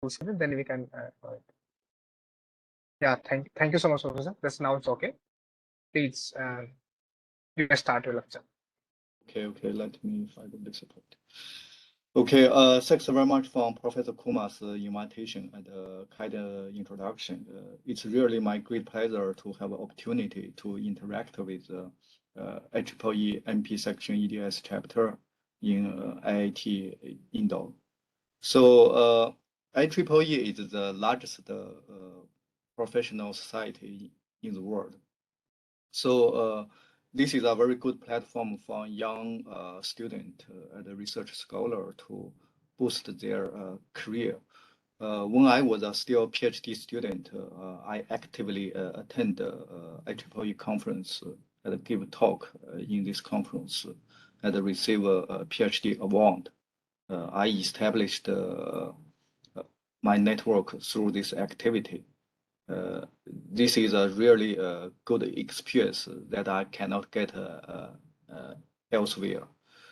then we can. Yeah, thank you so much, Professor. That's now it's okay. Please, you can start your lecture. Okay, let me find the support. Okay, thanks very much for Professor Kuma's invitation and kind introduction. It's really my great pleasure to have an opportunity to interact with IEEE MP section EDS chapter in IIT Indo. So IEEE is the largest professional society in the world. So this is a very good platform for young student and research scholar to boost their career. When I was still a PhD student, I actively attend IEEE conference and give talk in this conference and receive a PhD award. I established my network through this activity. This is a really good experience that I cannot get elsewhere.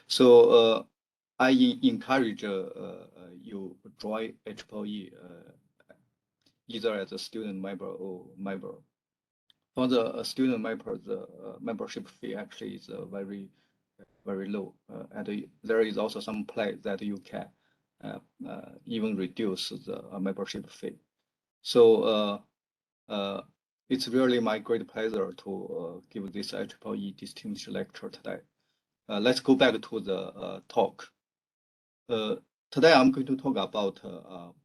So I encourage you join IEEE either as a student member or member. For the student member, the membership fee actually is very low, and there is also some place that you can even reduce the membership fee. So it's really my great pleasure to give this IEEE distinguished lecture today. Let's go back to the talk. Today I'm going to talk about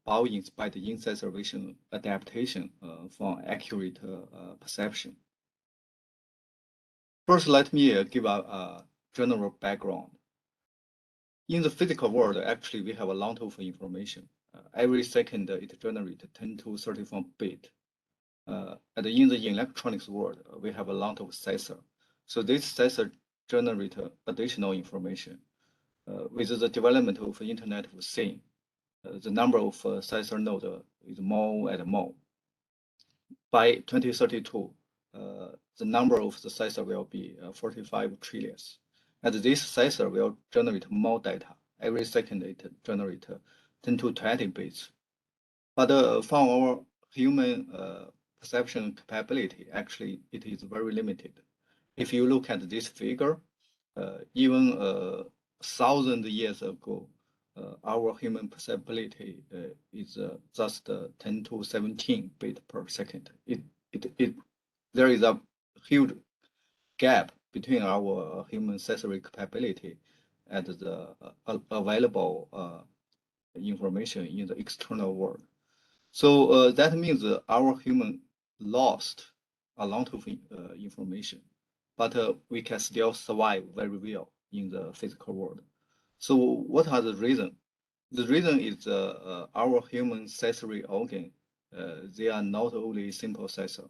Bioinspired in-sensor vision adaptation for accurate perception. First, let me give a general background. In the physical world, actually, we have a lot of information. Every second, it generates 10 to 34 bit. And in the electronics world, we have a lot of sensor. So this sensor generate additional information. With the development of Internet of Things, the number of sensor nodes is more and more. By 2032, the number of the sensor will be 45 trillion. And this sensor will generate more data. Every second it generates 10 to 20 bits. But for our human perception capability, actually, it is very limited. If you look at this figure, even 1,000 years ago, our human perceptibility is just 10 to 17 bit per second. There is a huge gap between our human sensory capability and the available information in the external world. So that means our human lost a lot of information, but we can still survive very well in the physical world. So what are the reasons? The reason is our human sensory organ, they are not only simple sensor.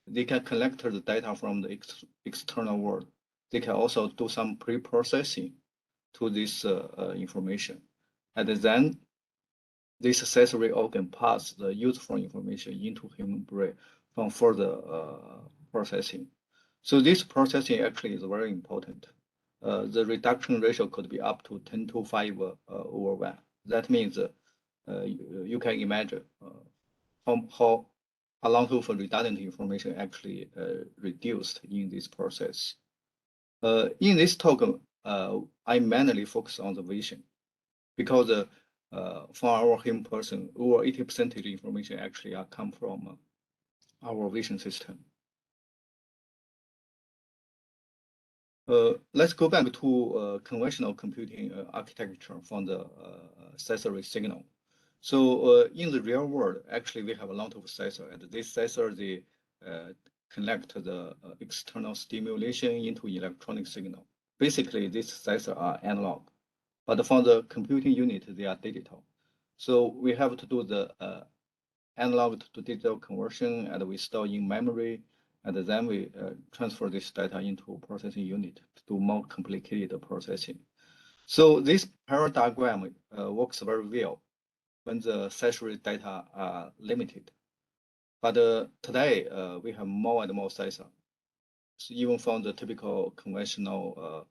They can collect the data from the external world. They can also do some pre-processing to this information. And then this sensory organ pass the useful information into human brain for further processing. So this processing actually is very important. The reduction ratio could be up to 10 to 5 over 1. That means you can imagine how a lot of redundant information actually reduced in this process. In this talk, I mainly focus on the vision because for our human person, over 80% of the information actually come from our vision system. Let's go back to conventional computing architecture for the sensory signal. So in the real world, actually, we have a lot of sensors, and these sensors, they connect the external stimulation into electronic signal. Basically, these sensors are analog, but for the computing unit, they are digital. So we have to do the analog to digital conversion, and we store in memory, and then we transfer this data into processing unit to do more complicated processing. So this parallel diagram works very well when the sensory data are limited. But today, we have more and more sensors. So even from the typical conventional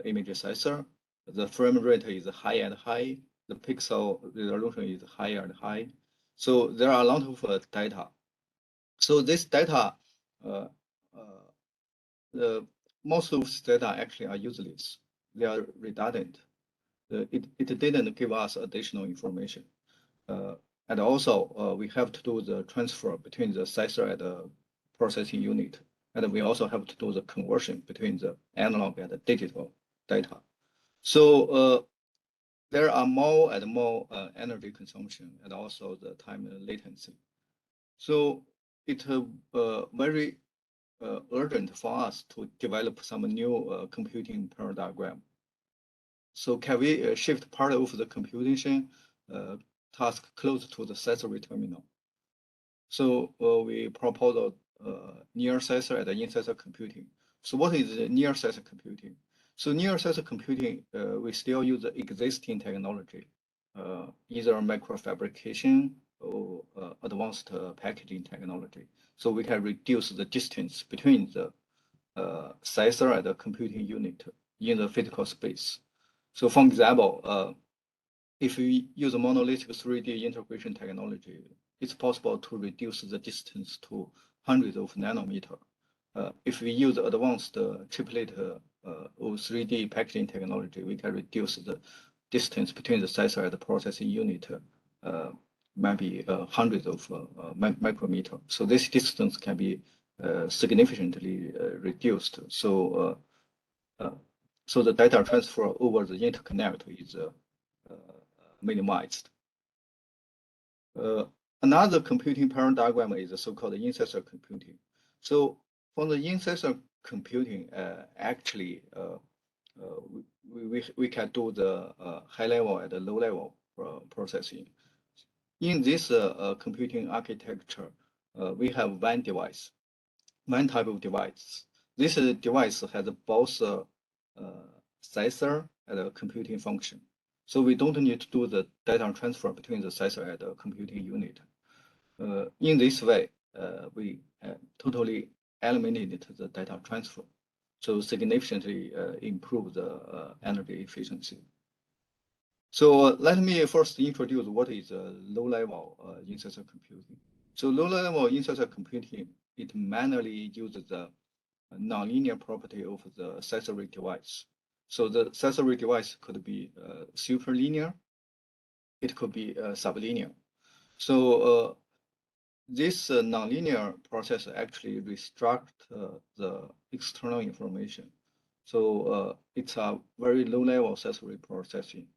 image sensor, the frame rate is high and high, the pixel resolution is higher and high. So there are a lot of data. So this data, most of this data actually are useless. They are redundant. It didn't give us additional information. And also, we have to do the transfer between the sensor and the processing unit. And we also have to do the conversion between the analog and the digital data. So there are more and more energy consumption and also the time latency. So it's very urgent for us to develop some new computing paradigm. So can we shift part of the computation task close to the sensory terminal? So we propose near sensor and in-sensor computing. So what is the near sensor computing? So near sensor computing, we still use the existing technology, either microfabrication or advanced packaging technology. So we can reduce the distance between the sensor and the computing unit in the physical space. So for example, if we use a monolithic 3D integration technology, it's possible to reduce the distance to hundreds of nanometers. If we use advanced triplet or 3D packaging technology, we can reduce the distance between the sensor and the processing unit, maybe hundreds of micrometers. So this distance can be significantly reduced. So so the data transfer over the interconnect is minimized. Another computing paradigm is the so-called in-sensor computing. So for the in-sensor computing, actually, we can do the high level and the low level processing. In this computing architecture, we have one device, one type of device. This device has both sensor and a computing function. So we don't need to do the data transfer between the sensor and the computing unit. In this way, we totally eliminated the data transfer, so significantly improve the energy efficiency. So let me first introduce what is low-level in-sensor computing. So low-level in-sensor computing, it manually uses the nonlinear property of the sensory device. So the sensory device could be superlinear, it could be sublinear. So this nonlinear process actually restruct the external information. So it's a very low-level sensory processing.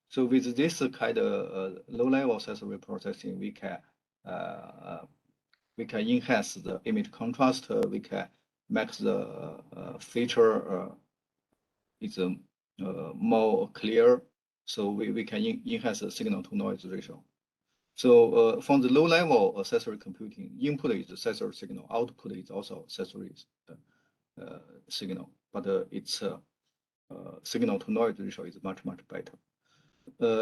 So with this kind of low-level sensory processing, we can enhance the image contrast. We can make the feature is more clear. So we can enhance the signal-to-noise ratio. So from the low-level sensory computing, input is the sensory signal, output is also sensory signal, but its signal-to-noise ratio is much, much better.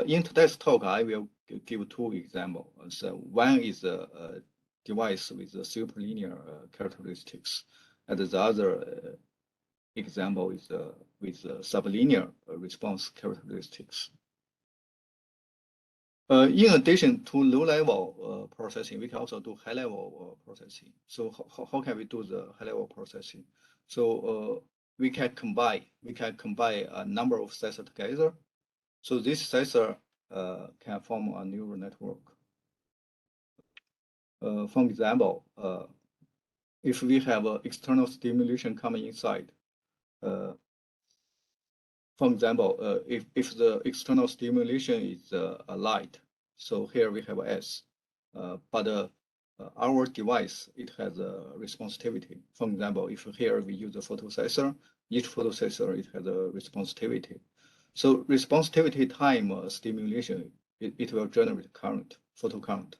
In today's talk, I will give two examples. So one is a device with the superlinear characteristics, and the other example is with sublinear response characteristics. In addition to low-level processing, we can also do high-level processing. So how can we do the high-level processing? So we can combine a number of sensors together. So this sensor can form a neural network. For example, if we have external stimulation coming inside, for example, if the external stimulation is a light, so here we have S, but our device, it has a responsivity. For example, if here we use a photosensor, each photosensor, it has a responsivity. So responsivity time stimulation, it will generate current, photocurrent.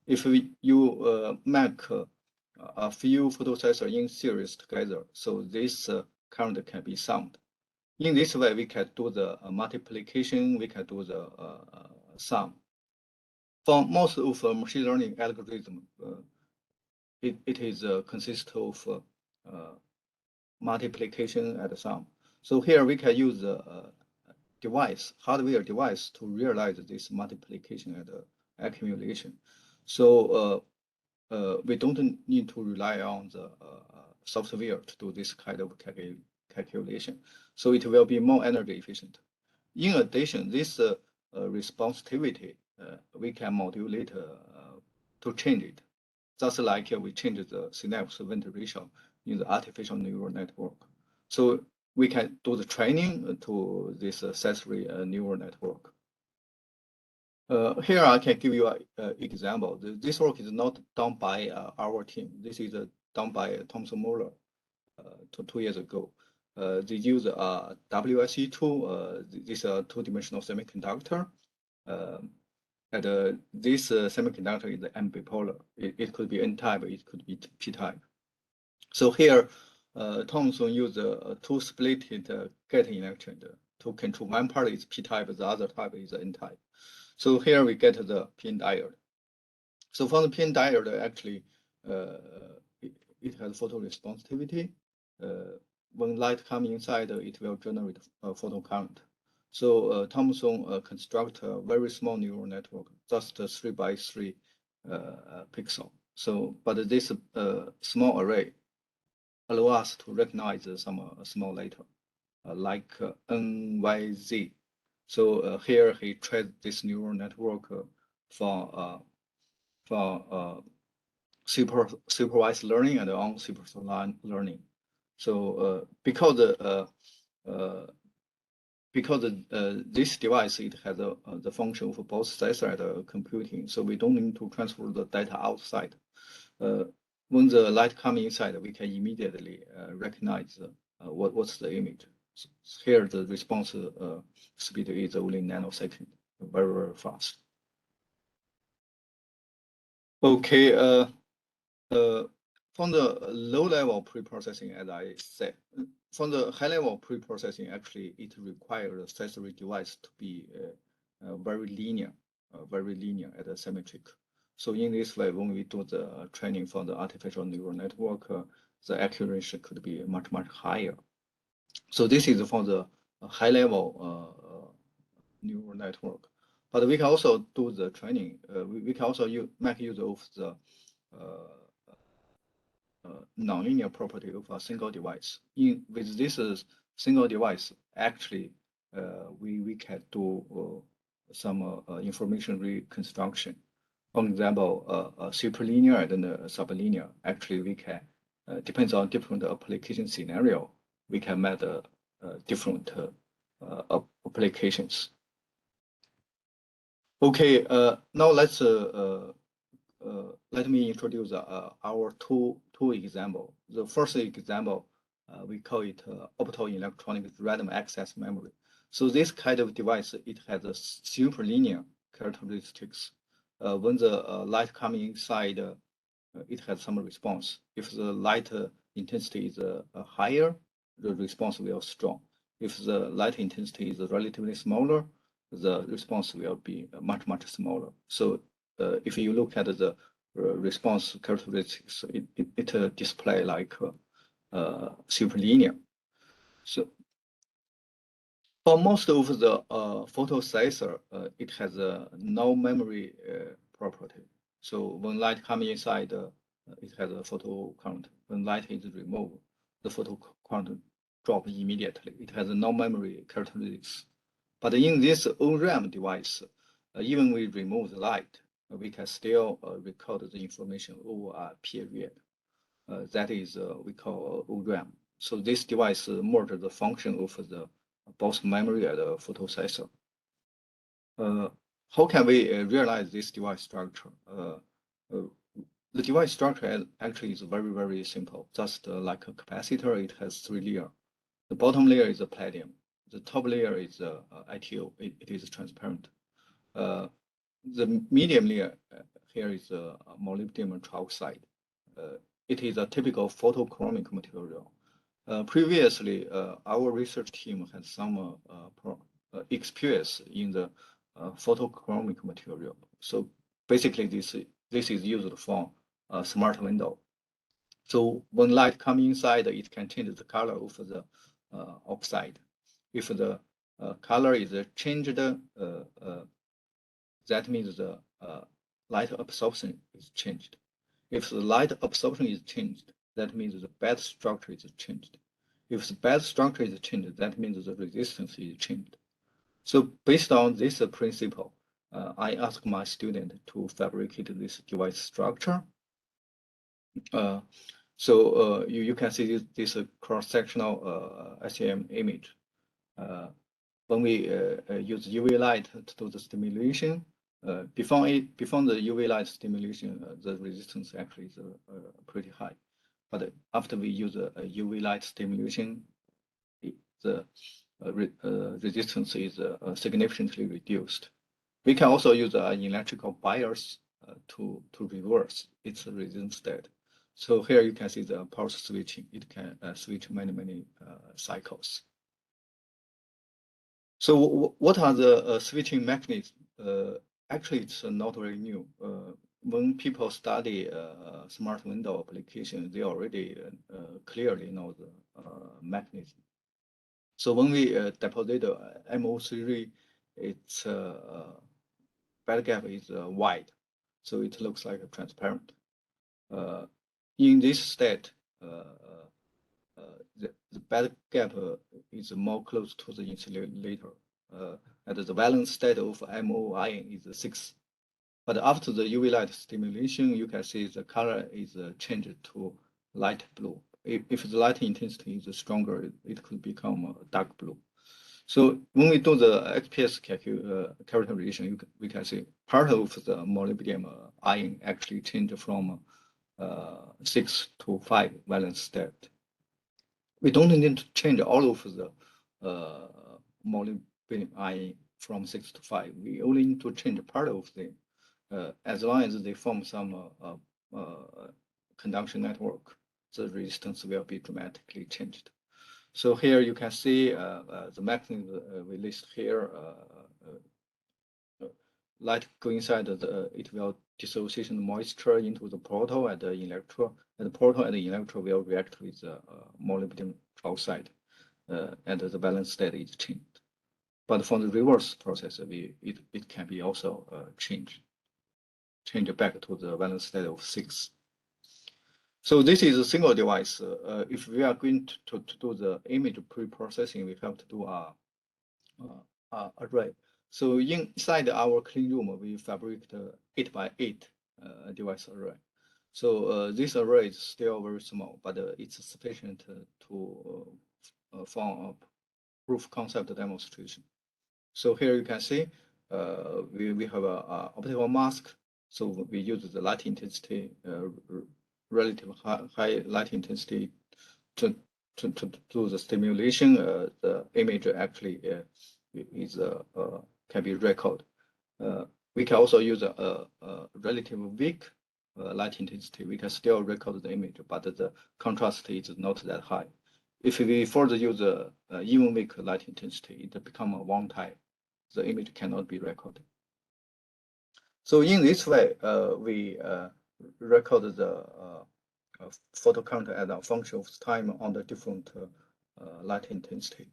If you make a few photosensors in series together, so this current can be summed. In this way, we can do the multiplication, we can do the sum. For most of machine learning algorithm, it is consists of multiplication and sum. So here we can use device, hardware device, to realize this multiplication and accumulation. So we don't need to rely on the software to do this kind of calculation. So it will be more energy efficient. In addition, this responsivity, we can modulate to change it. Just like we change the synapse wind ratio in the artificial neural network. So we can do the training to this sensory neural network. Here I can give you an example. This work is not done by our team. This is done by Thomson Muller 2 years ago. They use a WSE tool. This two-dimensional semiconductor. And this semiconductor is ambipolar. It could be N-type, it could be P-type. So here, Thomson used two splitted gate electrode to control. One part is P-type, the other type is N-type. So here we get the PN diode. So for the PN diode, actually, it has photoresponsivity. When light comes inside, it will generate a photon current. So Thomson construct a very small neural network, just 3 by 3 pixel. So, but this small array allow us to recognize some small letter like NYZ. So here he tried this neural network for supervised learning and unsupervised learning. So because this device, it has the function for both sensor and computing, so we don't need to transfer the data outside. When the light comes inside, we can immediately recognize what's the image. So here, the response speed is only nanosecond, very, very fast. Okay, from the low-level pre-processing, as I said, from the high-level pre-processing, actually, it requires the sensory device to be very linear and symmetric. So in this way, when we do the training for the artificial neural network, the accuracy could be much, much higher. So this is for the high-level neural network. But we can also do the training. We can also make use of the nonlinear property of a single device. With this single device, actually, we can do some information reconstruction. For example, superlinear and sublinear. Actually, we can depends on different application scenario. We can make different applications. Okay, now let's let me introduce our two example. The first example, we call it optoelectronic random access memory. So this kind of device, it has a superlinear characteristics. When the light comes inside, it has some response. If the light intensity is higher, the response will be strong. If the light intensity is relatively smaller, the response will be much, much smaller. So if you look at the response characteristics, it display like superlinear. So for most of the photosensor, it has no memory property. So when light comes inside, it has a photo current. When light is removed, the photo current drops immediately. It has no memory characteristics. But in this ORRAM device, even we remove the light, we can still record the information over a period. That is we call ORRAM. So this device merges the function of the both memory and photosensor. How can we realize this device structure? The device structure actually is very, very simple. Just like a capacitor, it has 3 layers. The bottom layer is a palladium. The top layer is ITO. It is transparent. The medium layer here is molybdenum trioxide. It is a typical photochromic material. Previously, our research team had some experience in the photochromic material. So basically, this is used for a smart window. So when light comes inside, it can change the color of the oxide. If the color is changed, that means the light absorption is changed. If the light absorption is changed, that means the bed structure is changed. If the bed structure is changed, that means the resistance is changed. So based on this principle, I ask my student to fabricate this device structure. You can see this cross-sectional SEM image. When we use UV light to do the stimulation, before the UV light stimulation, the resistance actually is pretty high. But after we use a UV light stimulation, the resistance is significantly reduced. We can also use an electrical bias to reverse its resistance state. So here you can see the pulse switching. It can switch many cycles. So what are the switching mechanisms? Actually, it's not very new. When people study smart window application, they already clearly know the mechanism. So when we deposit MO3, its band gap is wide, so it looks like a transparent. In this state, the band gap is more close to the insulator. And the valence state of MO ion is 6. But after the UV light stimulation, you can see the color is changed to light blue. If the light intensity is stronger, it could become dark blue. So when we do the XPS characterization, we can see part of the molybdenum ion actually changed from 6 to 5 valence state. We don't need to change all of the molybdenum ion from 6 to 5. We only need to change part of them. As long as they form some conduction network, the resistance will be dramatically changed. So here you can see the mechanism we list here. Light go inside it will dissociation moisture into the portal at the electrode, and the portal and the electrode will react with the molybdenum oxide, and the valence state is changed. But for the reverse process, it can be also changed back to the valence state of 6. So this is a single device. If we are going to do the image pre-processing, we have to do a array. So inside our clean room, we fabricate 8x8 device array. So this array is still very small, but it's sufficient to form a proof concept demonstration. So here you can see we have a optical mask. So we use the light intensity, relative high light intensity to do the stimulation. The image actually is can be recorded. We can also use a relative weak light intensity. We can still record the image, but the contrast is not that high. If we further use even weak light intensity, it becomes a one-time. The image cannot be recorded. So in this way, we record the photo count as a function of time on the different light intensity.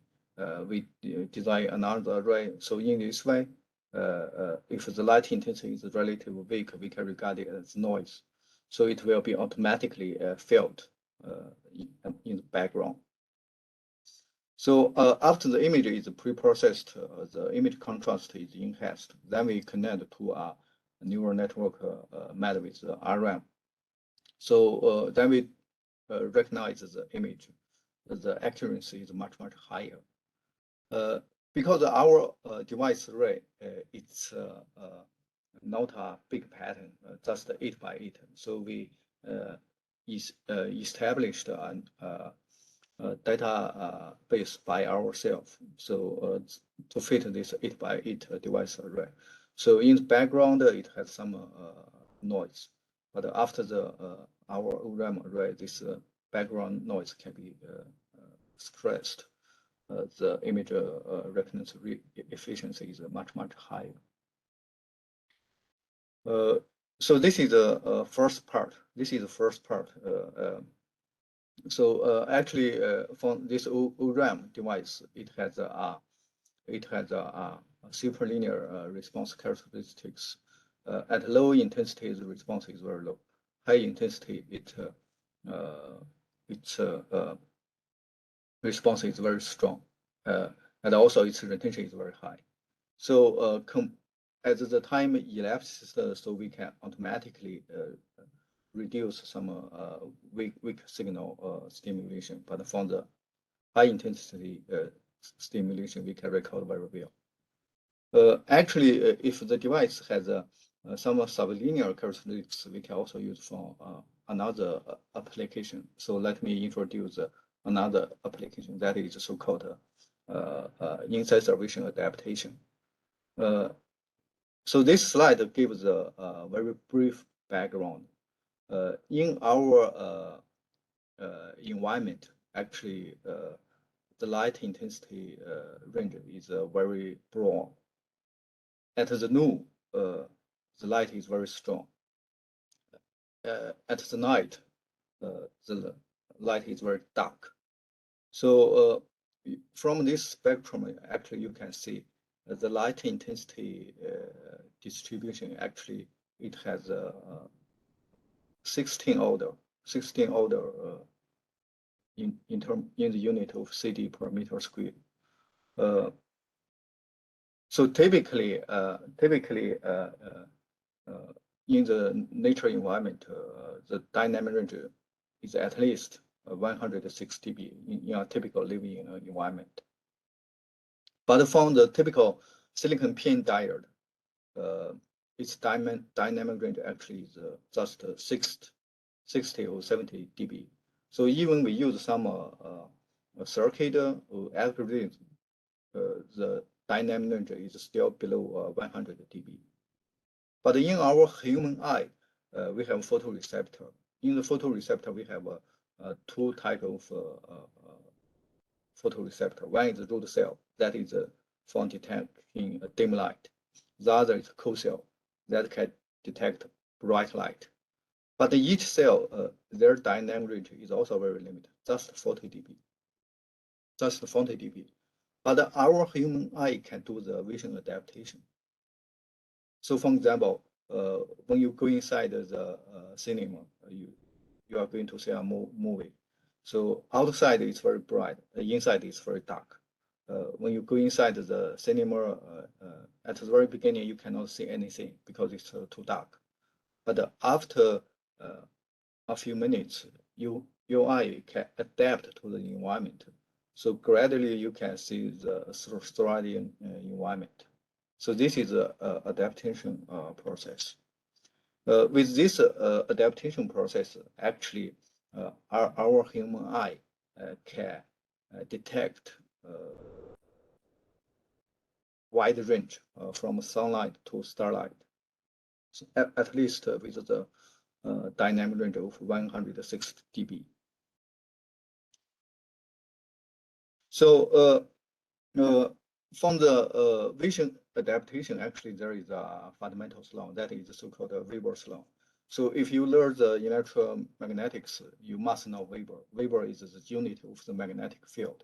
We design another array. So in this way, if the light intensity is relatively weak, we can regard it as noise. So it will be automatically filled in the background. So after the image is pre-processed, the image contrast is enhanced. Then we connect to a neural network made with ORRAM. So then we recognize the image. The accuracy is much higher. Because our device array, it's not a big pattern, just 8x8. So we established a database by ourselves. So to fit this 8x8 device array. So in the background, it has some noise, but after our ORRAM array, this background noise can be suppressed. The image recognition efficiency is much higher. So this is the first part. So actually, for this ORRAM device, it has a it has a superlinear response characteristics. At low intensity, the response is very low. High intensity, its response is very strong, and also its retention is very high. So as the time elapses, so we can automatically reduce some weak signal stimulation, but from the high intensity stimulation, we can record very well. Actually, if the device has some sublinear characteristics, we can also use for another application. So let me introduce another application that is so-called in-sensor vision adaptation. So this slide gives a very brief background. In our environment, actually, the light intensity range is very broad. At the noon, the light is very strong. At the night, the light is very dark. So from this spectrum, actually, you can see the light intensity distribution. Actually, it has 16 order in the unit of CD per meter squared. So typically, in the nature environment, the dynamic range is at least 106 dB in a typical living environment. But from the typical silicon PN diode, its dynamic range actually is just 60 or 70 dB. So even we use some circuit algorithm, the dynamic range is still below 100 dB. But in our human eye, we have photoreceptor. In the photoreceptor, we have two types of photoreceptor. One is the root cell, that is for detecting dim light. The other is cold cell, that can detect bright light. But each cell, their dynamic range is also very limited, just 40 dB. Just 40 dB. But our human eye can do the vision adaptation. So for example, when you go inside the cinema, you are going to see a movie. So outside it's very bright, inside is very dark. When you go inside the cinema, at the very beginning, you cannot see anything because it's too dark. But after a few minutes, your eye can adapt to the environment. So gradually you can see the surrounding environment. So this is an adaptation process. With this adaptation process, actually, our human eye can detect wide range from sunlight to starlight, so at least with the dynamic range of 160 dB. So from the vision adaptation, actually, there is a fundamental law that is so-called Weber's law. So if you learn the electromagnetics, you must know Weber. Weber is the unit of the magnetic field.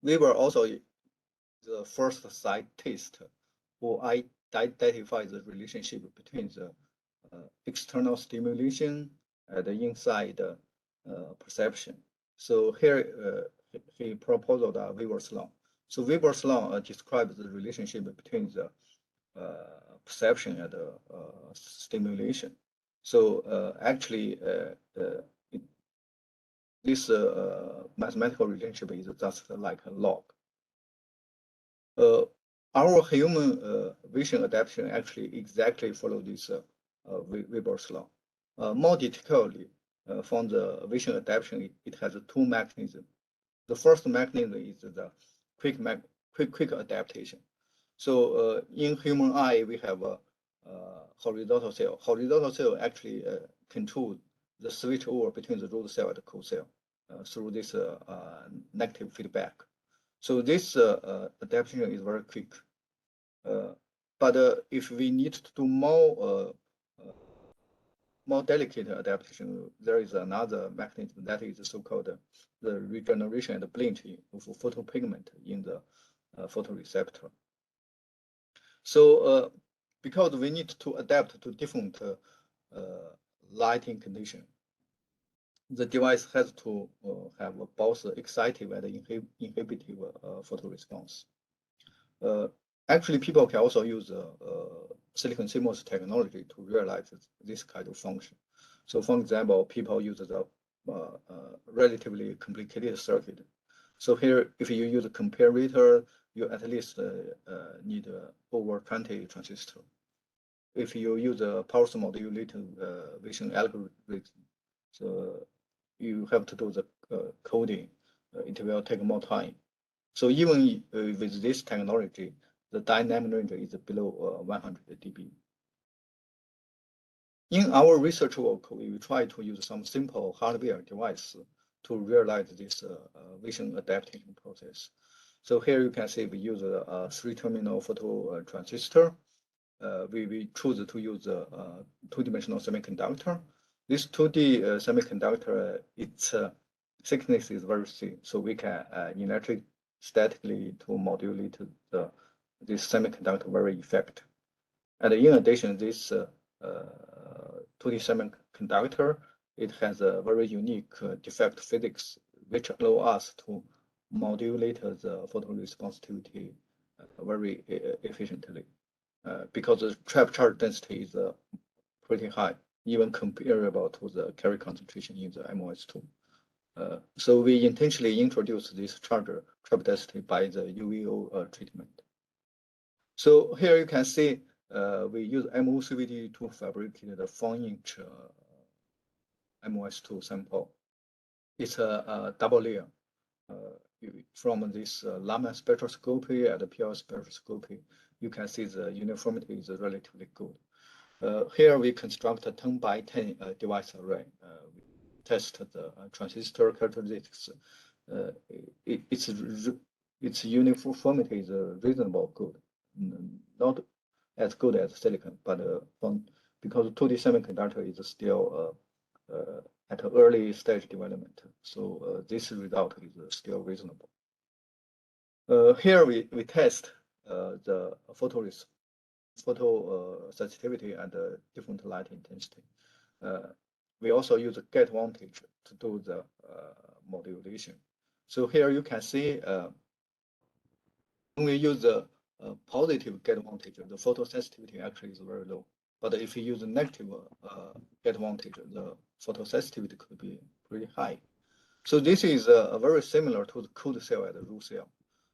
Weber also is the first scientist who identifies the relationship between the external stimulation and the inside perception. So here he proposed Weber's law. So Weber's law describes the relationship between the perception and stimulation. So actually, this mathematical relationship is just like a log. Our human vision adaptation actually exactly follow this Weber's law. More detailedly, from the vision adaptation, it has two mechanisms. The first mechanism is the quick adaptation. So in human eye, we have a horizontal cell. Horizontal cell actually controls the switch over between the root cell and the cold cell through this negative feedback. So this adaptation is very quick. But if we need to do more delicate adaptation, there is another mechanism that is so-called the regeneration and bleaching of photopigment in the photoreceptor. So because we need to adapt to different lighting condition, the device has to have both excitive and inhibitive photoresponse. Actually, people can also use silicon CMOS technology to realize this kind of function. So, for example, people use the relatively complicated circuit. So here, if you use a comparator, you at least need over 20 transistors. If you use a power modulated vision algorithm, so you have to do the coding. It will take more time. So even with this technology, the dynamic range is below 100 dB. In our research work, we try to use some simple hardware device to realize this vision adaptation process. So here you can see we use a 3-terminal photo transistor. We choose to use a 2-dimensional semiconductor. This 2D semiconductor, its thickness is very thin, so we can electric statically to modulate this semiconductor very effective. And in addition, this 2D semiconductor, it has a very unique defect physics, which allow us to modulate the photoresponsivity very efficiently. Because the trap charge density is pretty high, even comparable to the carrier concentration in the MOS2. So we intentionally introduced this trap density by the UVO treatment. So here you can see we use MOCVD to fabricate the 4-inch MOS2 sample. It's a double layer. From this Raman spectroscopy and the PL spectroscopy, you can see the uniformity is relatively good. Here we construct a 10 by 10 device array. We test the transistor characteristics. Its uniformity is reasonable good, not as good as silicon, but because 2D semiconductor is still at an early stage development, so this result is still reasonable. Here we test the photo sensitivity and different light intensity. We also use a gate voltage to do the modulation. So here you can see when we use the positive gate voltage, the photosensitivity actually is very low. But if you use a negative gate voltage, the photosensitivity could be pretty high. So this is very similar to the cold cell and the root cell.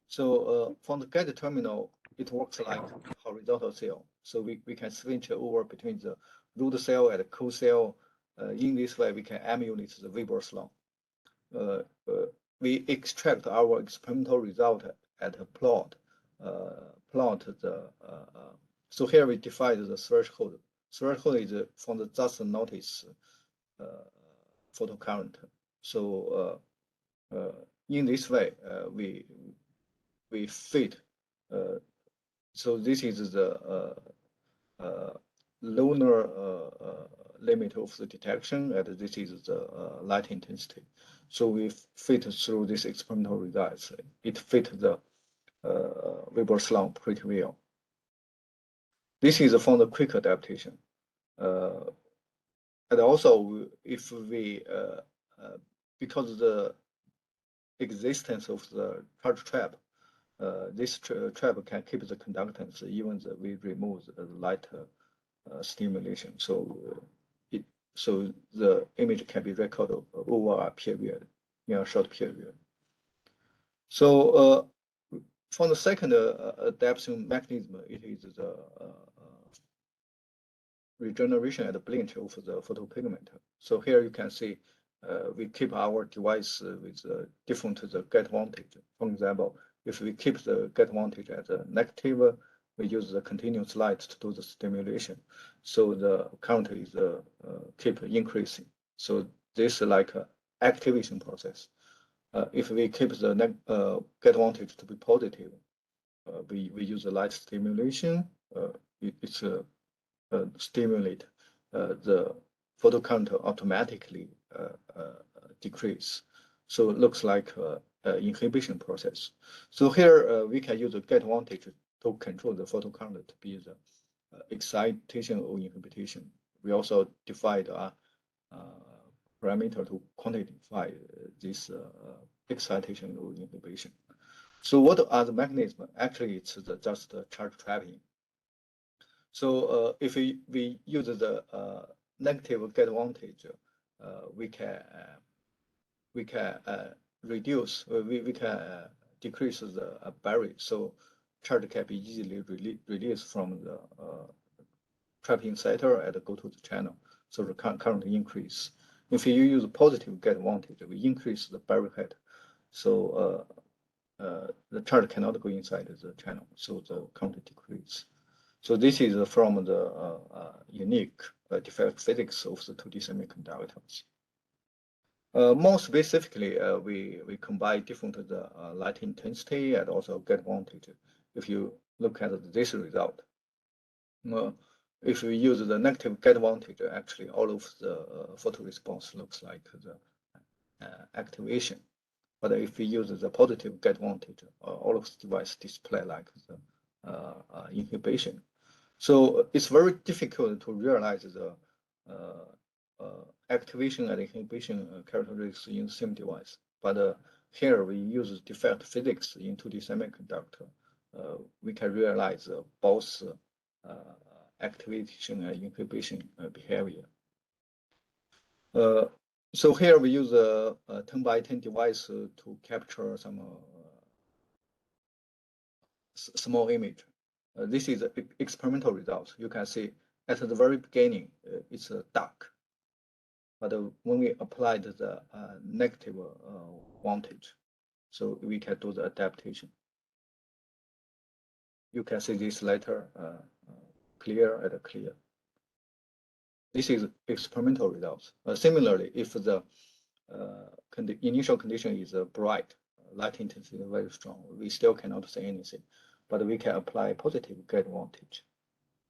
So from the gate terminal, it works like horizontal cell. So we can switch over between the root cell and the cold cell. In this way, we can emulate the Weber's law. We extract our experimental result at a plot. So here we define the threshold. Threshold is from the just notice photocurrent. So in this way, we fit. So this is the lunar limit of the detection, and this is the light intensity. So we fit through this experimental results. It fit the Weber's law pretty well. This is from the quick adaptation. And also, if we, because the existence of the charge trap, this trap can keep the conductance even though we remove the light stimulation. So the image can be recorded over a period, in a short period. So for the second adaptation mechanism, it is the regeneration at the blink of the photopigment. So here you can see we keep our device with different gate voltage. For example, if we keep the gate voltage at a negative, we use the continuous light to do the stimulation. So the current is keep increasing. So this is like an activation process. If we keep the gate voltage to be positive, we use the light stimulation. It's stimulate the photocurrent automatically decrease. So it looks like inhibition process. So here we can use a get voltage to control the photocurrent to be the excitation or inhibition. We also defined a parameter to quantify this excitation or inhibition. So what are the mechanisms? Actually, it's just charge trapping. So if we use the negative get voltage, we can reduce, we can decrease the barrier. So charge can be easily released from the trapping setter and go to the channel. So the current increase. If you use positive get voltage, we increase the barrier height. So the charge cannot go inside the channel. So the current decrease. So this is from the unique defect physics of the 2D semiconductors. More specifically, we combine different light intensity and also get voltage. If you look at this result, if we use the negative get voltage, actually all of the photoresponse looks like the activation. But if we use the positive get voltage, all of the device display like the inhibition. So it's very difficult to realize the activation and inhibition characteristics in the same device. But here we use defect physics in 2D semiconductor. We can realize both activation and inhibition behavior. So here we use a 10 by 10 device to capture some small image. This is experimental results. You can see at the very beginning, it's dark. But when we applied the negative voltage, so we can do the adaptation. You can see this later clear and clear. This is experimental results. Similarly, if the initial condition is bright, light intensity is very strong, we still cannot see anything. But we can apply positive get voltage.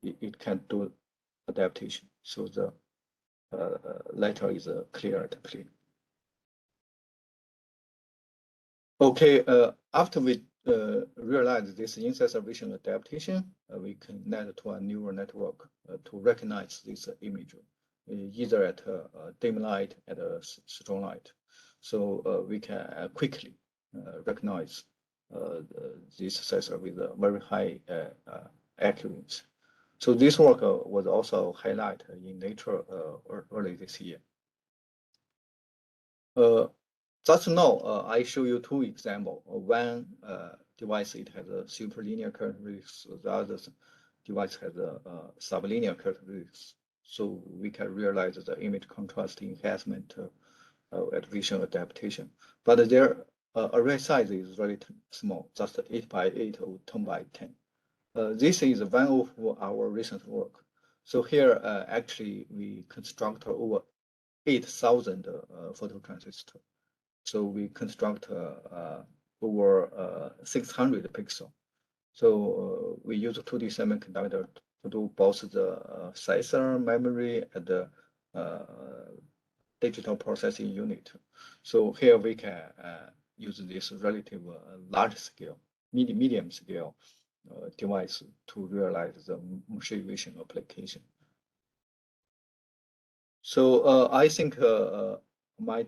It can do adaptation. So the later is clear and clean. Okay, after we realize this in-sensor vision adaptation, we connect to a neural network to recognize this image, either at dim light and strong light. So we can quickly recognize this sensor with a very high accuracy. So this work was also highlighted in Nature early this year. Just now, I show you two examples. One device, it has a superlinear characteristics. The other device has a sublinear characteristics. So we can realize the image contrast enhancement at vision adaptation. But their array size is very small, just 8 by 8 or 10 by 10. This is one of our recent work. So here, actually, we construct over 8,000 phototransistors. So we construct over 600 pixels. So we use a 2D semiconductor to do both the sensor, memory, and the digital processing unit. So here we can use this relative large scale, medium scale device to realize the machine vision application. So I think my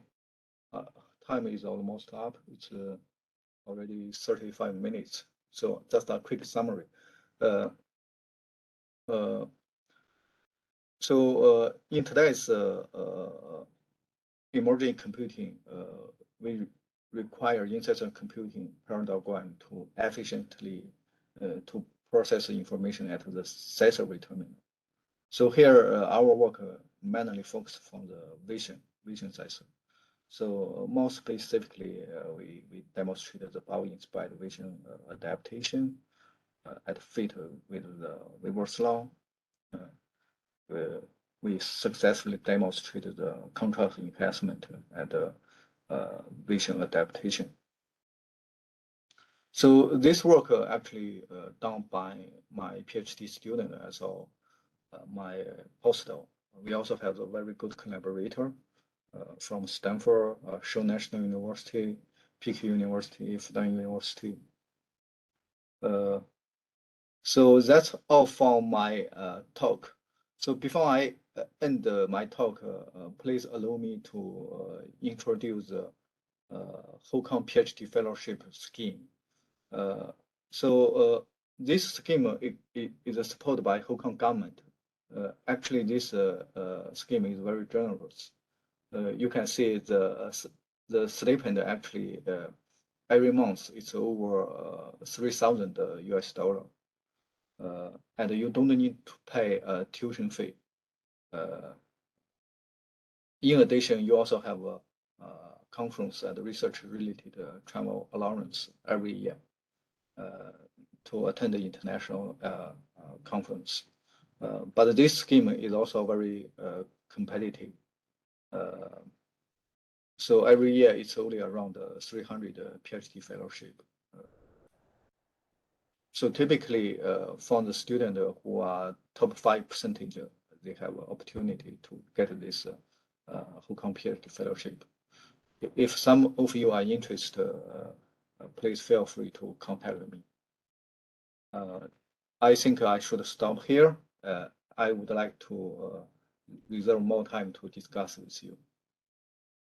time is almost up. It's already 35 minutes. So just a quick summary. In today's emerging computing, we require in-sensor computing paradigm to efficiently to process information at the sensor terminal. So here, our work mainly focuses on the vision sensor. So more specifically, we demonstrated the Bioinspired vision adaptation at fit with the Weber's law. We successfully demonstrated the contrast enhancement and vision adaptation. So this work actually done by my PhD student as well, my postdoc. We also have a very good collaborator. from Stanford, Shaw National University, PQ University, Fudan University. So that's all for my talk. So before I end my talk, please allow me to introduce the HOCOM PhD fellowship scheme. This scheme is supported by HOCOM government. Actually, this scheme is very generous. You can see the stipend actually every month it's over 3,000 US dollar. And you don't need to pay a tuition fee. In addition, you also have a conference and research-related travel allowance every year to attend the international conference. But this scheme is also very competitive. So every year it's only around 300 PhD fellowship. So typically, for the student who are top 5%, they have an opportunity to get this HOCOM PhD fellowship. If some of you are interested, please feel free to contact me. I think I should stop here. I would like to reserve more time to discuss with you.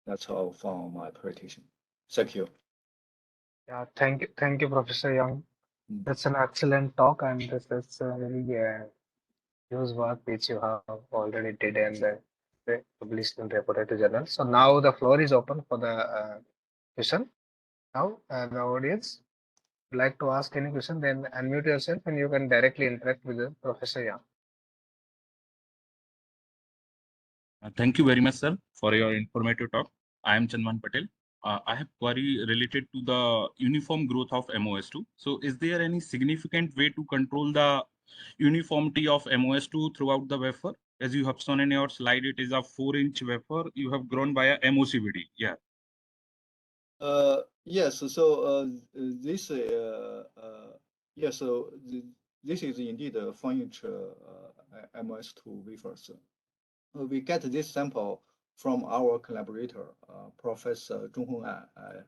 That's all for my presentation. Thank you. Yeah, thank you, Professor Young. That's an excellent talk, and this is really huge work which you have already did and published in reported journal. So now the floor is open for the question. Now the audience would like to ask any question, then unmute yourself and you can directly interact with the Professor Young. Thank you very much, sir, for your informative talk. I am Chanman Patel. I have query related to the uniform growth of MOS2. So is there any significant way to control the uniformity of MOS2 throughout the wafer? As you have shown in your slide, it is a 4-inch wafer. You have grown by a MOCVD. Yeah. Yes. So this yes. So this is indeed a 4-inch MOS2 wafers. We get this sample from our collaborator, Professor Zhonghong An,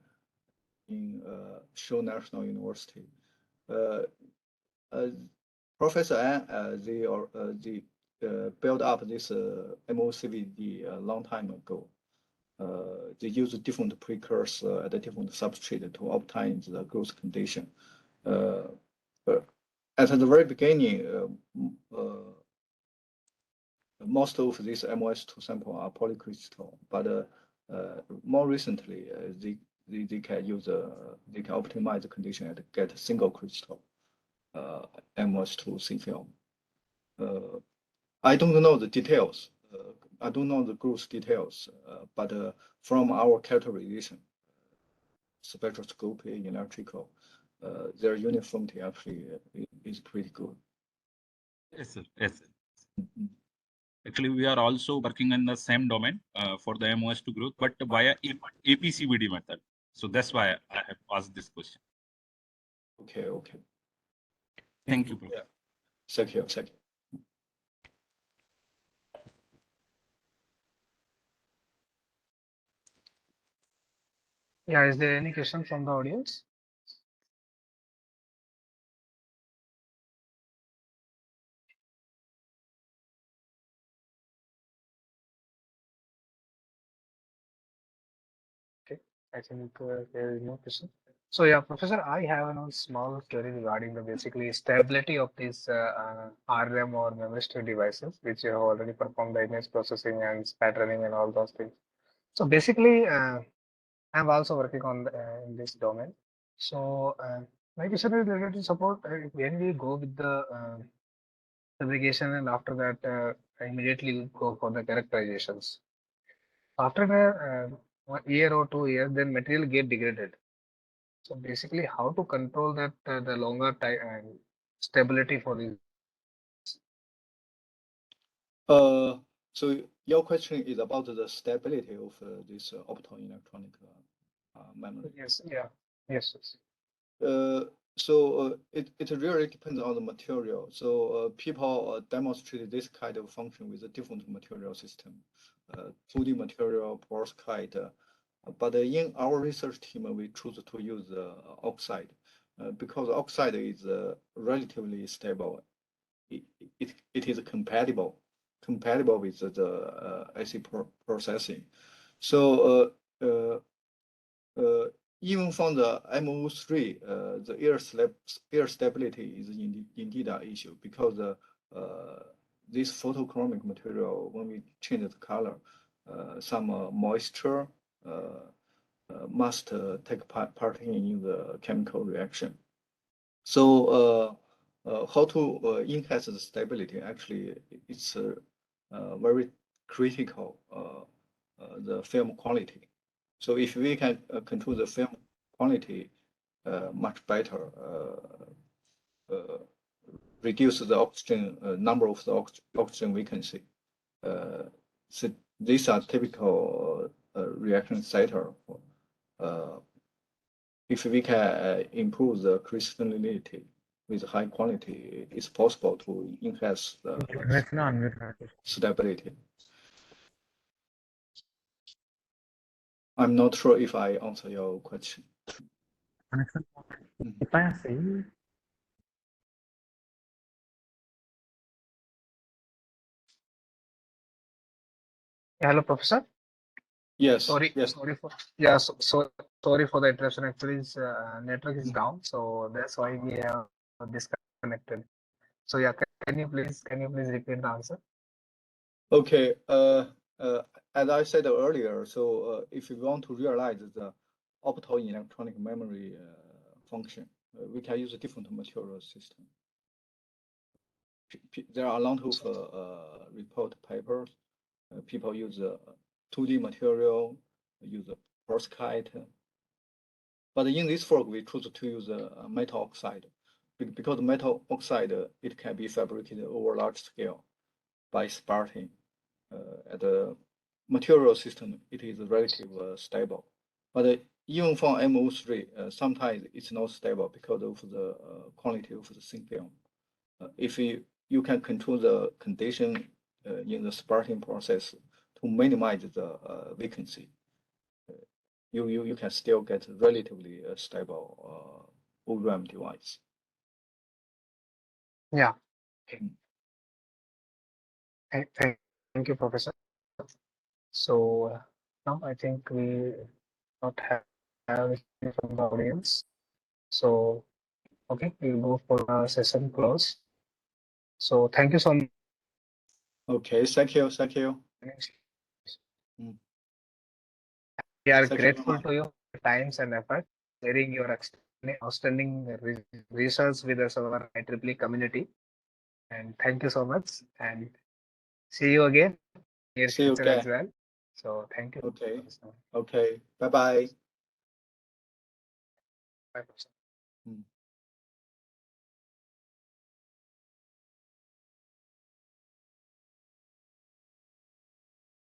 in Shaw National University. Professor An, they built up this MOCVD a long time ago. They use different precursor at a different substrate to obtain the growth condition. But at the very beginning, most of these MOS2 samples are polycrystal, but more recently, they can use they can optimize the condition and get single crystal MOS2 thin film. I don't know the details. I don't know the growth details, but from our characterization, spectroscopy, electrical, their uniformity actually is pretty good. Yes, sir. Yes, sir. Actually, we are also working in the same domain for the MOS2 growth, but via APCVD method. So that's why I have asked this question. Okay. Okay. Thank you, Professor. Thank you. Thank you. Yeah, is there any question from the audience? Okay, I think there is no question. So yeah, Professor, I have a small query regarding the basically stability of these ORRAM or memory store devices, which you have already performed the image processing and patterning and all those things. So basically, I'm also working on in this domain. So my question is related to support when we go with the fabrication and after that immediately go for the characterizations. After the 1 year or 2 years, then material get degraded. So basically, how to control that the longer time and stability for these? So your question is about the stability of this optoelectronic memory. Yes, yeah, yes, yes. So it really depends on the material. So people demonstrate this kind of function with a different material system, 2D material, perovskite. But in our research team, we choose to use oxide because oxide is relatively stable. It is compatible with the acid processing. So even from the MO3, the air stability is indeed an issue because this photochromic material, when we change the color, some moisture must take part in the chemical reaction. So how to enhance the stability? Actually, it's very critical, the film quality. So if we can control the film quality much better, reduce the oxygen number of the oxygen vacancy. So these are typical reaction setter. If we can improve the crystallinity with high quality, it's possible to enhance the stability. I'm not sure if I answer your question. Hello, Professor. Yes. Sorry for sorry for the interruption. Actually, network is down, so that's why we have disconnected. So yeah, can you please repeat the answer? Okay. As I said earlier, so if you want to realize the optoelectronic memory function, we can use a different material system. There are a lot of report papers. People use 2D material, use perovskite. But in this work, we choose to use metal oxide because metal oxide, it can be fabricated over large scale by sparking. At the material system, it is relatively stable. But even for MO3, sometimes it's not stable because of the quality of the thin film. If you can control the condition in the sparking process to minimize the vacancy, you can still get relatively stable ORRAM device. Yeah. Thank you, Professor. So now I think we not have anything from the audience. So okay, we'll go for the session close. So thank you so much. Okay, thank you. We are Thank grateful you. to you for your times and effort, sharing your outstanding research with us, our IEEE community. And thank you so much. And see you again near See you future as again. well. So thank you. Okay. Okay. Bye-bye. Bye.